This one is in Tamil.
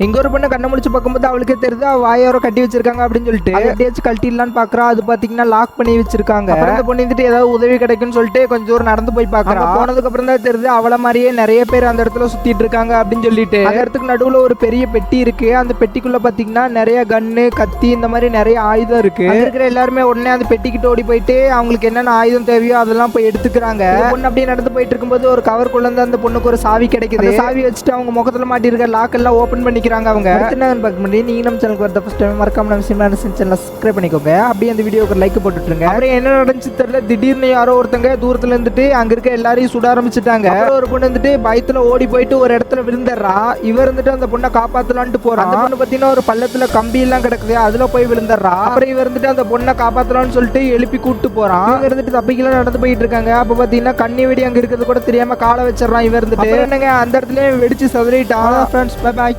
இங்க ஒரு பொண்ணு கண்ணை முழிச்சு பார்க்கும்போது அவளுக்கே தெரியுது அவ வாயோரம் கட்டி வச்சிருக்காங்க அப்படின்னு சொல்லிட்டு எப்படியாச்சும் கழட்டிடலான்னு பாக்குறா. அது பாத்தீங்கன்னா லாக் பண்ணி வச்சிருக்காங்க. அந்த பொண்ணு வந்துட்டு ஏதாவது உதவி கிடைக்கும்னு சொல்லிட்டு கொஞ்சம் தூரம் நடந்து போய் பாக்குறா. போனதுக்கு அப்புறம் தான் தெரியுது அவள மாதிரியே நிறைய பேர் அந்த இடத்துல சுத்திட்டு இருக்காங்க அப்படின்னு சொல்லிட்டு. அந்த இடத்துக்கு நடுவுல ஒரு பெரிய பெட்டி இருக்கு. அந்த பெட்டிக்குள்ள பாத்தீங்கன்னா நிறைய கன்னு கத்தி இந்த மாதிரி நிறைய ஆயுதம் இருக்கு. இருக்கிற எல்லாருமே உடனே அந்த பெட்டிக்கிட்ட ஓடி போயிட்டு அவங்களுக்கு என்னென்ன ஆயுதம் தேவையோ அதெல்லாம் போய் எடுத்துக்கிறாங்க. பொண்ணு அப்படியே நடந்து போயிட்டு இருக்கும்போது ஒரு கவருக்குள்ள இருந்து அந்த பொண்ணுக்கு ஒரு சாவி கிடைக்குது. சாவி வச்சுட்டு அவங்க முகத்துல மாட்டிருக்க லாக் எல்லாம் ஓபன் பண்ணிக்கிறாங்க. அவங்க நீங்க நம்ம சேனலுக்கு வரத ஃபர்ஸ்ட் டைம் மறக்காம நம்ம சிம்லான சேனலை சப்ஸ்கிரைப் பண்ணிக்கோங்க. அப்படியே அந்த வீடியோக்கு லைக் போட்டுட்டுருங்க. அப்புறம் என்ன நடந்துச்சு தெரியல, திடீர்னு யாரோ ஒருத்தங்க தூரத்துல இருந்துட்டு அங்க இருக்க எல்லாரையும் சுட ஆரம்பிச்சுட்டாங்க. ஒரு பொண்ணு வந்துட்டு பயத்துல ஓடி போயிட்டு ஒரு இடத்துல விழுந்துடுறா. இவர் வந்துட்டு அந்த பொண்ணை காப்பாத்தலான்ட்டு போறான். அந்த பொண்ணு பாத்தீங்கன்னா ஒரு பள்ளத்துல கம்பி எல்லாம் கிடக்குது, அதுல போய் விழுந்துடுறா. அப்புறம் இவர் வந்துட்டு அந்த பொண்ணை காப்பாத்தலாம்னு சொல்லிட்டு எழுப்பி கூட்டு போறான். இங்க இருந்துட்டு தப்பிக்கலாம் நடந்து போயிட்டு இருக்காங்க. அப்ப பாத்தீங்கன்னா கண்ணி வெடி அங்க இருக்கிறது கூட தெரியாம காலை வச்சிடறான். இவர் வந்துட்டு என்னங்க அந்த இடத்துல வெடிச்சு சதுரிட்டான். Friends bye bye.